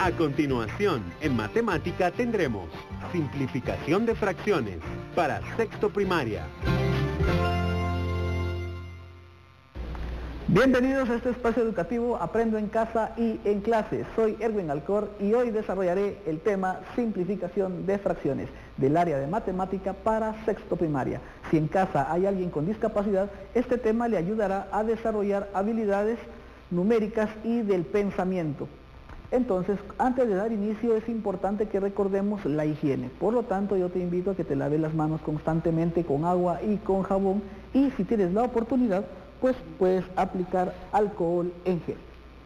A continuación, en matemática tendremos simplificación de fracciones para sexto primaria. Bienvenidos a este espacio educativo Aprendo en Casa y en Clase. Soy Erwin Alcor y hoy desarrollaré el tema simplificación de fracciones del área de matemática para sexto primaria. Si en casa hay alguien con discapacidad, este tema le ayudará a desarrollar habilidades numéricas y del pensamiento. Entonces, antes de dar inicio es importante que recordemos la higiene. Por lo tanto, yo te invito a que te laves las manos constantemente con agua y con jabón y si tienes la oportunidad, pues puedes aplicar alcohol en gel.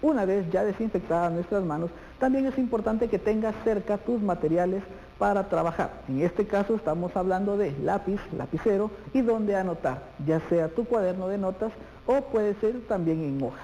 Una vez ya desinfectadas nuestras manos, también es importante que tengas cerca tus materiales para trabajar. En este caso estamos hablando de lápiz, lapicero y donde anotar, ya sea tu cuaderno de notas o puede ser también en hojas.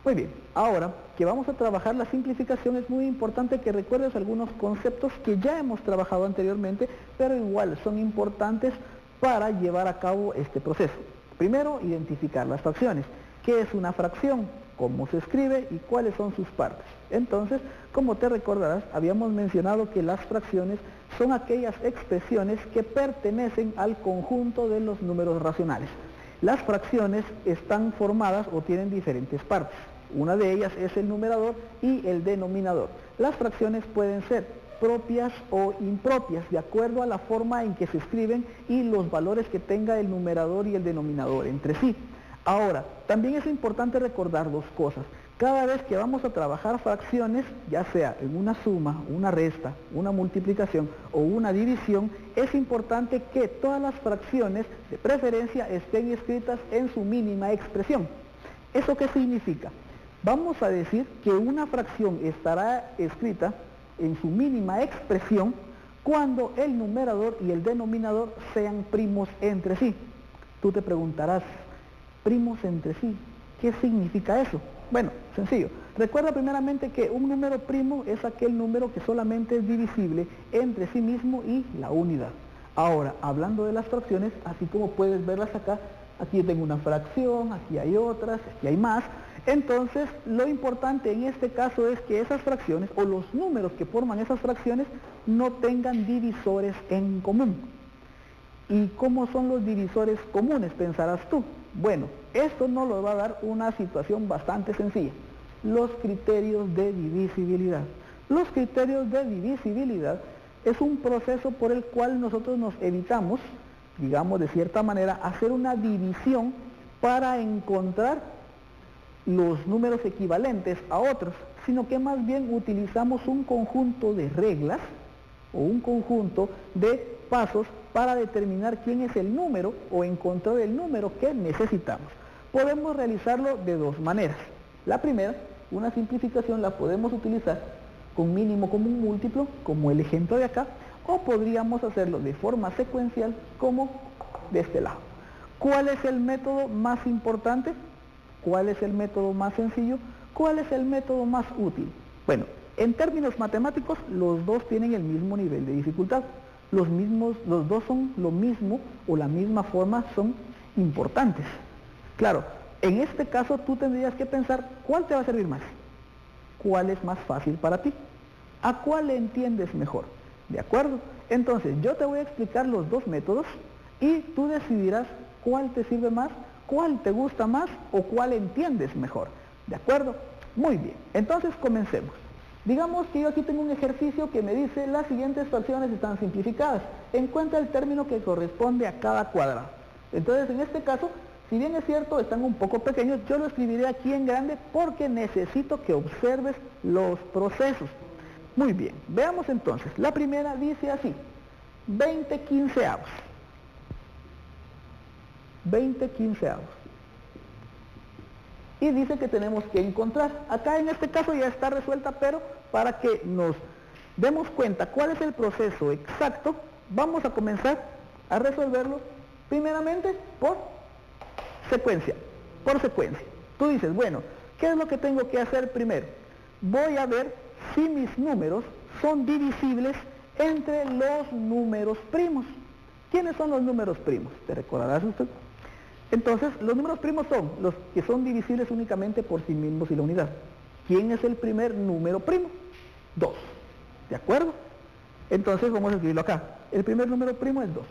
Muy bien, ahora que vamos a trabajar la simplificación es muy importante que recuerdes algunos conceptos que ya hemos trabajado anteriormente, pero igual son importantes para llevar a cabo este proceso. Primero, identificar las fracciones. ¿Qué es una fracción? ¿Cómo se escribe? ¿Y cuáles son sus partes? Entonces, como te recordarás, habíamos mencionado que las fracciones son aquellas expresiones que pertenecen al conjunto de los números racionales. Las fracciones están formadas o tienen diferentes partes. Una de ellas es el numerador y el denominador. Las fracciones pueden ser propias o impropias, de acuerdo a la forma en que se escriben y los valores que tenga el numerador y el denominador entre sí. Ahora, también es importante recordar dos cosas. Cada vez que vamos a trabajar fracciones, ya sea en una suma, una resta, una multiplicación o una división, es importante que todas las fracciones, de preferencia, estén escritas en su mínima expresión. ¿Eso qué significa? Vamos a decir que una fracción estará escrita en su mínima expresión cuando el numerador y el denominador sean primos entre sí. Tú te preguntarás, primos entre sí, ¿qué significa eso? Bueno, sencillo. Recuerda primeramente que un número primo es aquel número que solamente es divisible entre sí mismo y la unidad. Ahora, hablando de las fracciones, así como puedes verlas acá, aquí tengo una fracción, aquí hay otras, aquí hay más. Entonces, lo importante en este caso es que esas fracciones o los números que forman esas fracciones no tengan divisores en común. ¿Y cómo son los divisores comunes, pensarás tú? Bueno, esto nos lo va a dar una situación bastante sencilla. Los criterios de divisibilidad. Los criterios de divisibilidad es un proceso por el cual nosotros nos evitamos, digamos de cierta manera, hacer una división para encontrar los números equivalentes a otros, sino que más bien utilizamos un conjunto de reglas o un conjunto de pasos para determinar quién es el número o encontrar el número que necesitamos. Podemos realizarlo de dos maneras. La primera, una simplificación, la podemos utilizar con mínimo común múltiplo, como el ejemplo de acá, o podríamos hacerlo de forma secuencial, como de este lado. ¿Cuál es el método más importante? ¿Cuál es el método más sencillo? ¿Cuál es el método más útil? Bueno, en términos matemáticos, los dos tienen el mismo nivel de dificultad. Los dos son lo mismo o la misma forma, son importantes. Claro, en este caso tú tendrías que pensar cuál te va a servir más, cuál es más fácil para ti, a cuál le entiendes mejor. ¿De acuerdo? Entonces yo te voy a explicar los dos métodos y tú decidirás cuál te sirve más, cuál te gusta más o cuál entiendes mejor. ¿De acuerdo? Muy bien, entonces comencemos. Digamos que yo aquí tengo un ejercicio que me dice las siguientes fracciones están simplificadas. Encuentra el término que corresponde a cada cuadrado. Entonces en este caso, si bien es cierto, están un poco pequeños, yo lo escribiré aquí en grande porque necesito que observes los procesos. Muy bien, veamos entonces. La primera dice así, 20 quinceavos. 20 quinceavos. Y dice que tenemos que encontrar. Acá en este caso ya está resuelta, pero para que nos demos cuenta cuál es el proceso exacto, vamos a comenzar a resolverlo primeramente por secuencia. Por secuencia. Tú dices, bueno, ¿qué es lo que tengo que hacer primero? Voy a ver si mis números son divisibles entre los números primos. ¿Quiénes son los números primos? ¿Te recordarás usted? Entonces, los números primos son los que son divisibles únicamente por sí mismos y la unidad. ¿Quién es el primer número primo? 2. ¿De acuerdo? Entonces vamos a escribirlo acá. El primer número primo es 2.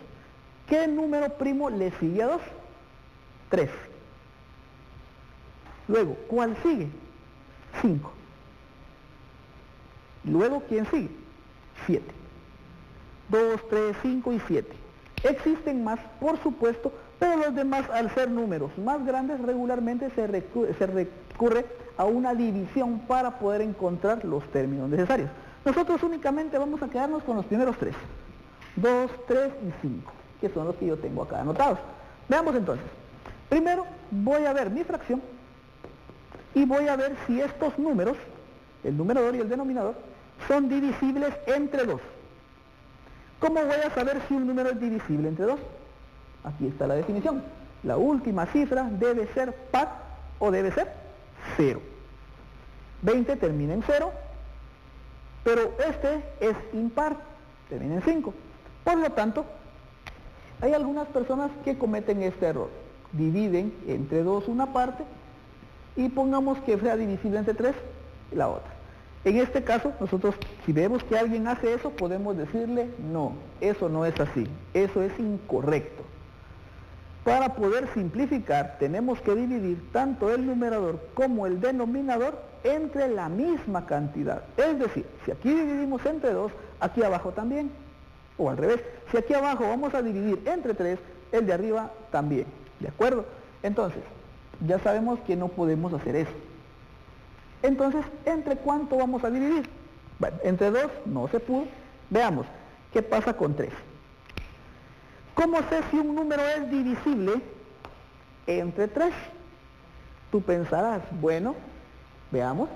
¿Qué número primo le sigue a 2? 3. Luego, ¿cuál sigue? 5. Luego, ¿quién sigue? 7. 2, 3, 5 y 7. Existen más, por supuesto, pero los demás, al ser números más grandes, regularmente se recurre a una división para poder encontrar los términos necesarios. Nosotros únicamente vamos a quedarnos con los primeros 3. 2, 3 y 5, que son los que yo tengo acá anotados. Veamos entonces. Primero voy a ver mi fracción y voy a ver si estos números, el numerador y el denominador, son divisibles entre 2. ¿Cómo voy a saber si un número es divisible entre 2? Aquí está la definición. La última cifra debe ser par o debe ser 0. 20 termina en 0, pero este es impar, termina en 5. Por lo tanto, hay algunas personas que cometen este error. Dividen entre 2 una parte y pongamos que sea divisible entre 3 la otra. En este caso, nosotros, si vemos que alguien hace eso, podemos decirle, no, eso no es así, eso es incorrecto. Para poder simplificar, tenemos que dividir tanto el numerador como el denominador entre la misma cantidad. Es decir, si aquí dividimos entre 2, aquí abajo también. O al revés, si aquí abajo vamos a dividir entre 3, el de arriba también. ¿De acuerdo? Entonces, ya sabemos que no podemos hacer eso. Entonces, ¿entre cuánto vamos a dividir? Bueno, entre 2 no se pudo. Veamos, ¿qué pasa con 3? ¿Cómo sé si un número es divisible entre 3? Tú pensarás, bueno, veamos.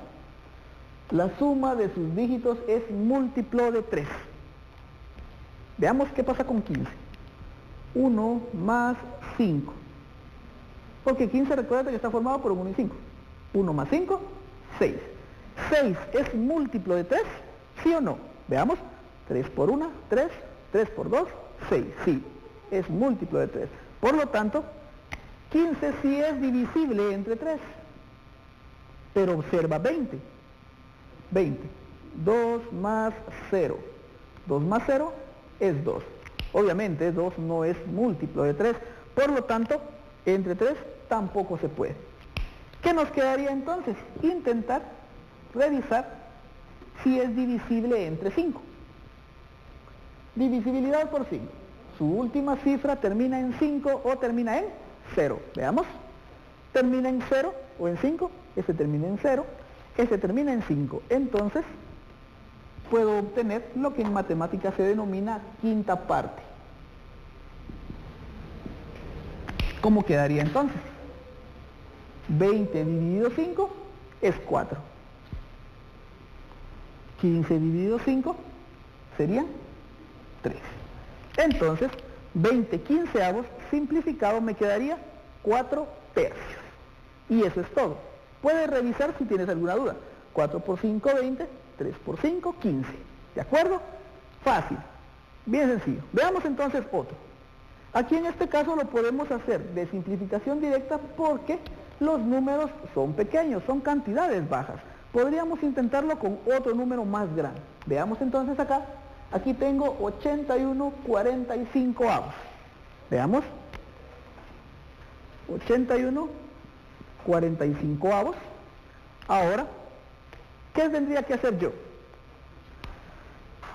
La suma de sus dígitos es múltiplo de 3. Veamos qué pasa con 15. 1 más 5. Porque 15 recuerda que está formado por 1 y 5. 1 más 5, 6. 6 es múltiplo de 3, ¿sí o no? Veamos. 3 por 1, 3. 3 por 2, 6. Sí, es múltiplo de 3. Por lo tanto, 15 sí es divisible entre 3. Pero observa 20. 20. 2 más 0. 2 más 0 es 2. Obviamente 2 no es múltiplo de 3. Por lo tanto, entre 3 tampoco se puede. ¿Qué nos quedaría entonces? Intentar revisar si es divisible entre 5. Divisibilidad por 5. Su última cifra termina en 5 o termina en 0. Veamos. Termina en 0 o en 5. Este termina en 0. Este termina en 5. Entonces, puedo obtener lo que en matemáticas se denomina quinta parte. ¿Cómo quedaría entonces? 20 dividido 5 es 4. 15 dividido 5 serían 3. Entonces, 20 quinceavos simplificado me quedaría 4 tercios. Y eso es todo. Puedes revisar si tienes alguna duda. 4 por 5, 20. 3 por 5, 15. ¿De acuerdo? Fácil. Bien sencillo. Veamos entonces otro. Aquí en este caso lo podemos hacer de simplificación directa porque los números son pequeños, son cantidades bajas. Podríamos intentarlo con otro número más grande. Veamos entonces acá. Aquí tengo 81/45. Veamos. 81/45. Ahora, ¿qué tendría que hacer yo?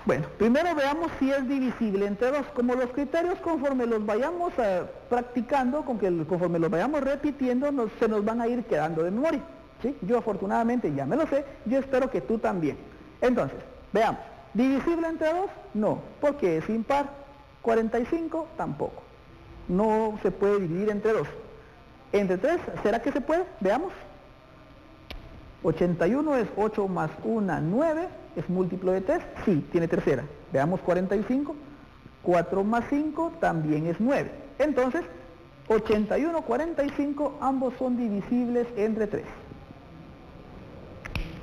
Bueno, primero veamos si es divisible entre 2. Como los criterios conforme los vayamos practicando, conforme los vayamos repitiendo, se nos van a ir quedando de memoria. ¿Sí? Yo afortunadamente ya me lo sé, yo espero que tú también. Entonces, veamos. ¿Divisible entre 2? No, porque es impar. 45 tampoco. No se puede dividir entre 2. Entre 3, ¿será que se puede? Veamos. 81 es 8 más 1, 9. ¿Es múltiplo de 3? Sí, tiene tercera. Veamos 45. 4 más 5 también es 9. Entonces, 81, 45, ambos son divisibles entre 3.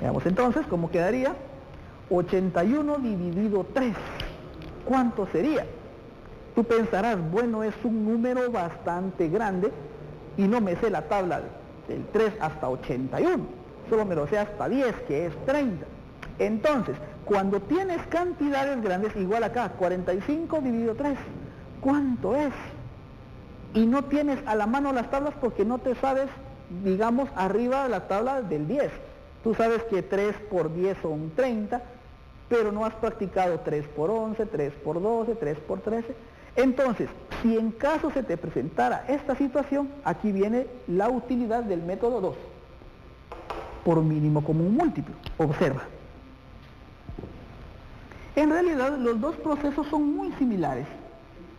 Veamos entonces cómo quedaría. 81 dividido 3. ¿Cuánto sería? Tú pensarás, bueno, es un número bastante grande y no me sé la tabla del 3 hasta 81. Solo me lo sé hasta 10, que es 30. Entonces, cuando tienes cantidades grandes, igual acá, 45 dividido 3, ¿cuánto es? Y no tienes a la mano las tablas porque no te sabes, digamos, arriba de la tabla del 10. Tú sabes que 3 por 10 son 30, pero no has practicado 3 por 11, 3 por 12, 3 por 13. Entonces, si en caso se te presentara esta situación, aquí viene la utilidad del método 2, por mínimo común múltiplo. Observa. En realidad, los dos procesos son muy similares.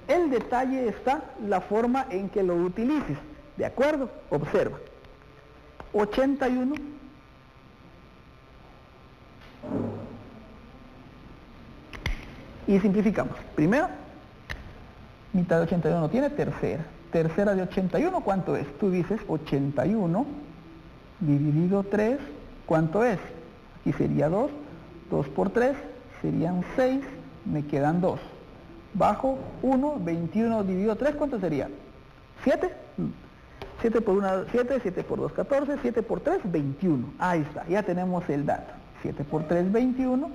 El detalle está la forma en que lo utilices. ¿De acuerdo? Observa. 81 y simplificamos. Primero, mitad de 81 tiene tercera. Tercera de 81, ¿cuánto es? Tú dices 81 dividido 3, ¿cuánto es? Aquí sería 2. 2 por 3 serían 6, me quedan 2. Bajo 1, 21 dividido 3, ¿cuánto sería? 7. 7 por 1, 7, 7 por 2, 14, 7 por 3, 21. Ahí está, ya tenemos el dato. 7 por 3, 21.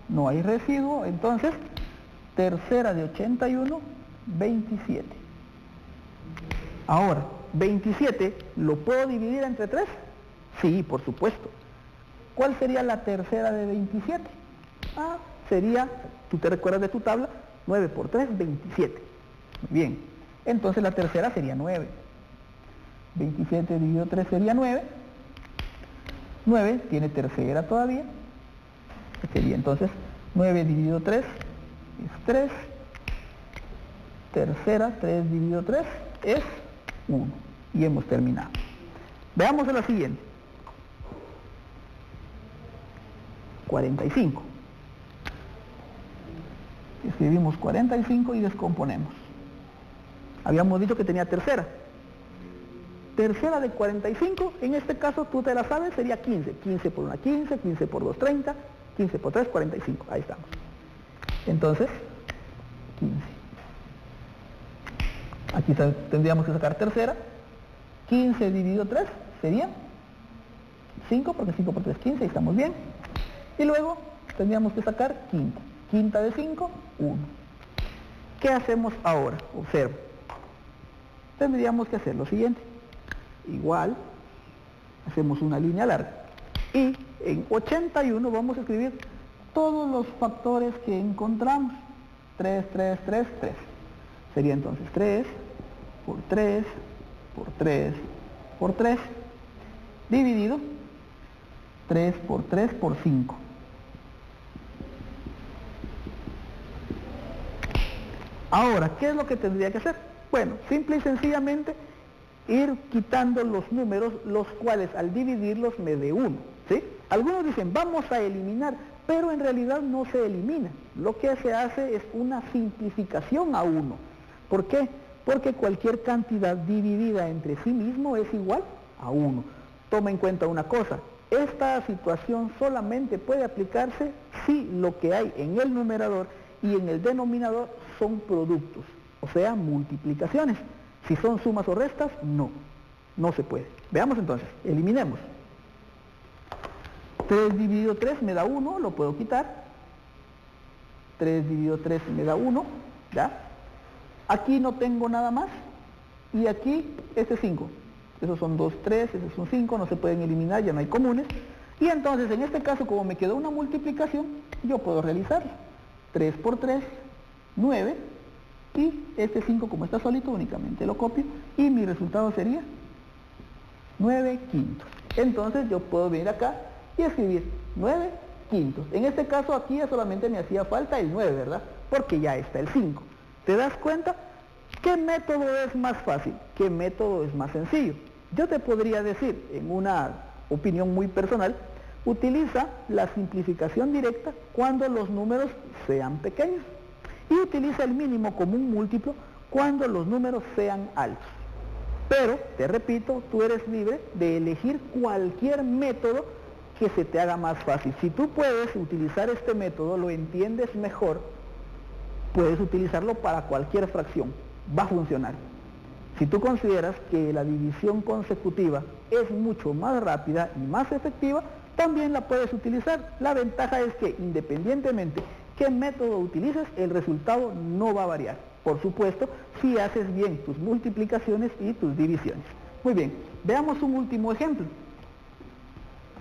No hay residuo, entonces, tercera de 81, 27. Ahora, 27, ¿lo puedo dividir entre 3? Sí, por supuesto. ¿Cuál sería la tercera de 27? Sería, tú te recuerdas de tu tabla, 9 por 3, 27. Muy bien, entonces la tercera sería 9. 27 dividido 3 sería 9. 9 tiene tercera todavía. Sería entonces 9 dividido 3 es 3. Tercera, 3 dividido 3 es 1. Y hemos terminado. Veamos la siguiente. 45. Escribimos 45 y descomponemos. Habíamos dicho que tenía tercera. Tercera de 45, en este caso tú te la sabes, sería 15. 15 por 1, 15, 15 por 2, 30, 15 por 3, 45. Ahí estamos. Entonces, 15. Aquí tendríamos que sacar tercera. 15 dividido 3 sería 5, porque 5 por 3 es 15, ahí estamos bien. Y luego tendríamos que sacar quinta. Quinta de 5, 1. ¿Qué hacemos ahora? Observa. Tendríamos que hacer lo siguiente. Igual, hacemos una línea larga. Y en 81 vamos a escribir todos los factores que encontramos. 3, 3, 3, 3. Sería entonces 3 por 3 por 3 por 3 dividido 3 por 3 por 5. Ahora, ¿qué es lo que tendría que hacer? Bueno, simple y sencillamente ir quitando los números, los cuales al dividirlos me dé 1, ¿sí? Algunos dicen, vamos a eliminar, pero en realidad no se elimina. Lo que se hace es una simplificación a 1. ¿Por qué? Porque cualquier cantidad dividida entre sí mismo es igual a 1. Toma en cuenta una cosa, esta situación solamente puede aplicarse si lo que hay en el numerador y en el denominador son productos, o sea, multiplicaciones. Si son sumas o restas, no se puede. Veamos entonces, eliminemos. 3 dividido 3 me da 1, lo puedo quitar. 3 dividido 3 me da 1, ¿ya? Aquí no tengo nada más. Y aquí, este es 5. Esos son 2, 3, esos son 5, no se pueden eliminar, ya no hay comunes. Y entonces, en este caso, como me quedó una multiplicación, yo puedo realizarla. 3 por 3, 9. Y este 5, como está solito, únicamente lo copio. Y mi resultado sería 9 quintos. Entonces, yo puedo venir acá y escribir 9 quintos. En este caso, aquí ya solamente me hacía falta el 9, ¿verdad? Porque ya está el 5. ¿Te das cuenta? ¿Qué método es más fácil? ¿Qué método es más sencillo? Yo te podría decir, en una opinión muy personal, utiliza la simplificación directa cuando los números sean pequeños y utiliza el mínimo común múltiplo cuando los números sean altos. Pero, te repito, tú eres libre de elegir cualquier método que se te haga más fácil. Si tú puedes utilizar este método, lo entiendes mejor, puedes utilizarlo para cualquier fracción, va a funcionar. Si tú consideras que la división consecutiva es mucho más rápida y más efectiva, también la puedes utilizar. La ventaja es que independientemente qué método utilices, el resultado no va a variar. Por supuesto, si haces bien tus multiplicaciones y tus divisiones. Muy bien, veamos un último ejemplo.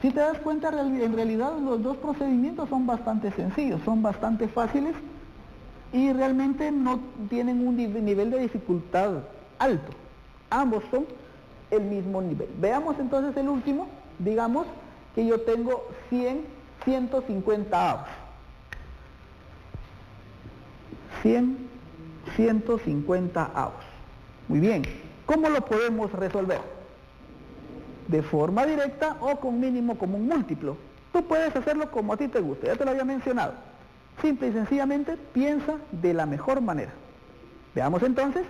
Si te das cuenta, en realidad los dos procedimientos son bastante sencillos, son bastante fáciles y realmente no tienen un nivel de dificultad alto. Ambos son el mismo nivel. Veamos entonces el último. Digamos que yo tengo 100 150 avos. 100 150 avos. Muy bien. ¿Cómo lo podemos resolver? De forma directa o con mínimo común múltiplo. Tú puedes hacerlo como a ti te guste, ya te lo había mencionado. Simple y sencillamente piensa de la mejor manera. Veamos entonces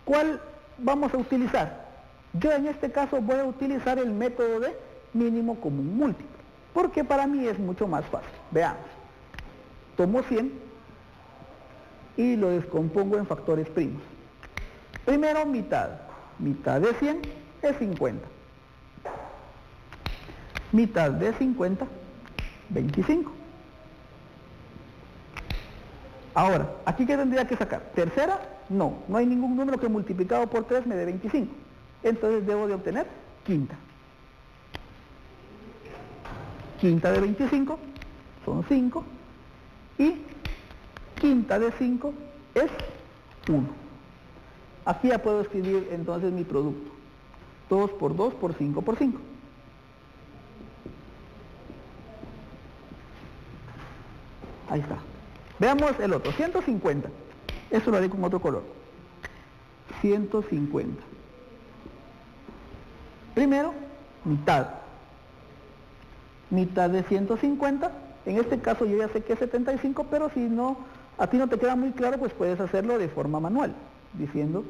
cuál vamos a utilizar. Yo en este caso voy a utilizar el método de mínimo común múltiplo, porque para mí es mucho más fácil. Veamos. Tomo 100 y lo descompongo en factores primos. Primero mitad. Mitad de 100 es 50. Mitad de 50, 25. Ahora, ¿aquí qué tendría que sacar? ¿Tercera? No, no hay ningún número que multiplicado por 3 me dé 25. Entonces debo de obtener quinta. Quinta de 25 son 5 y quinta de 5 es 1. Aquí ya puedo escribir entonces mi producto. 2 por 2 por 5 por 5. Ahí está. Veamos el otro, 150. Eso lo haré con otro color. 150. Primero, mitad. Mitad de 150. En este caso yo ya sé que es 75, pero si no, a ti no te queda muy claro, pues puedes hacerlo de forma manual, diciendo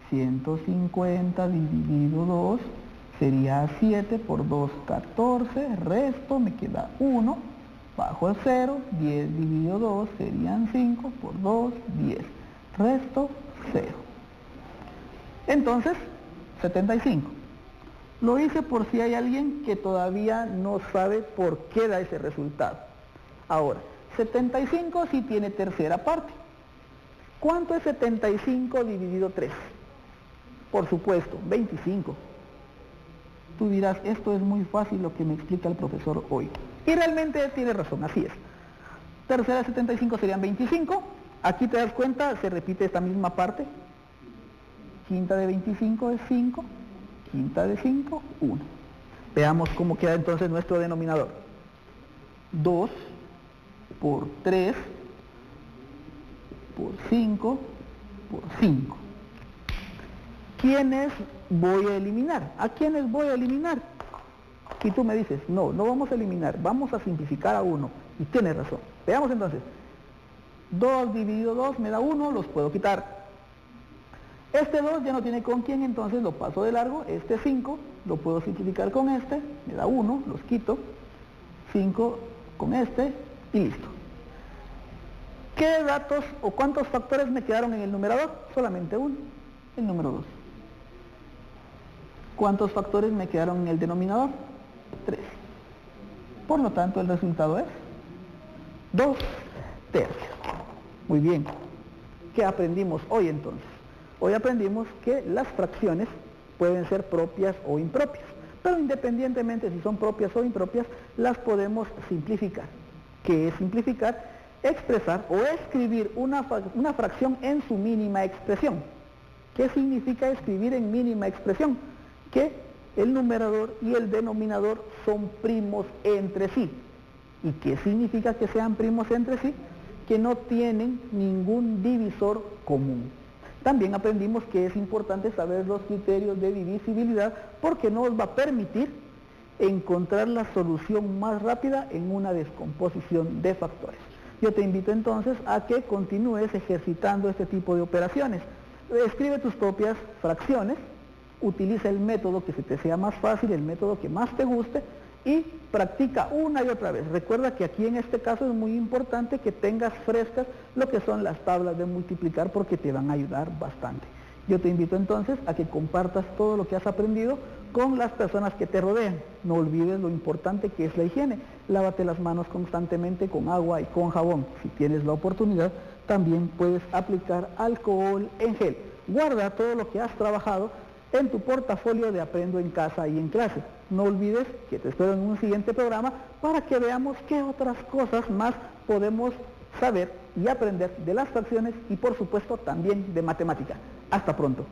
150 dividido 2 sería 7 por 2, 14, resto, me queda 1. Bajo el 0, 10 dividido 2 serían 5 por 2, 10. Resto, 0. Entonces, 75. Lo hice por si hay alguien que todavía no sabe por qué da ese resultado. Ahora, 75 sí tiene tercera parte. ¿Cuánto es 75 dividido 3? Por supuesto, 25. Tú dirás, esto es muy fácil lo que me explica el profesor hoy. Y realmente él tiene razón, así es. Tercera de 75 serían 25. Aquí te das cuenta, se repite esta misma parte. Quinta de 25 es 5. Quinta de 5, 1. Veamos cómo queda entonces nuestro denominador. 2 por 3 por 5 por 5. ¿Quiénes voy a eliminar? ¿A quiénes voy a eliminar? Y tú me dices, no vamos a eliminar, vamos a simplificar a 1. Y tienes razón. Veamos entonces. 2 dividido 2 me da 1, los puedo quitar. Este 2 ya no tiene con quién, entonces lo paso de largo. Este 5 lo puedo simplificar con este, me da 1, los quito. 5 con este y listo. ¿Qué datos o cuántos factores me quedaron en el numerador? Solamente uno, el número 2. ¿Cuántos factores me quedaron en el denominador? 3. Por lo tanto, el resultado es 2 tercios. Muy bien. ¿Qué aprendimos hoy entonces? Hoy aprendimos que las fracciones pueden ser propias o impropias, pero independientemente si son propias o impropias, las podemos simplificar. ¿Qué es simplificar? Expresar o escribir una fracción en su mínima expresión. ¿Qué significa escribir en mínima expresión? Que el numerador y el denominador son primos entre sí. ¿Y qué significa que sean primos entre sí? Que no tienen ningún divisor común. También aprendimos que es importante saber los criterios de divisibilidad porque nos va a permitir encontrar la solución más rápida en una descomposición de factores. Yo te invito entonces a que continúes ejercitando este tipo de operaciones. Escribe tus propias fracciones, utiliza el método que se te sea más fácil, el método que más te guste y practica una y otra vez. Recuerda que aquí en este caso es muy importante que tengas frescas lo que son las tablas de multiplicar porque te van a ayudar bastante. Yo te invito entonces a que compartas todo lo que has aprendido con las personas que te rodean. No olvides lo importante que es la higiene. Lávate las manos constantemente con agua y con jabón. Si tienes la oportunidad, también puedes aplicar alcohol en gel. Guarda todo lo que has trabajado en tu portafolio de Aprendo en Casa y en Clase. No olvides que te espero en un siguiente programa para que veamos qué otras cosas más podemos saber y aprender de las fracciones y por supuesto también de matemática. Hasta pronto.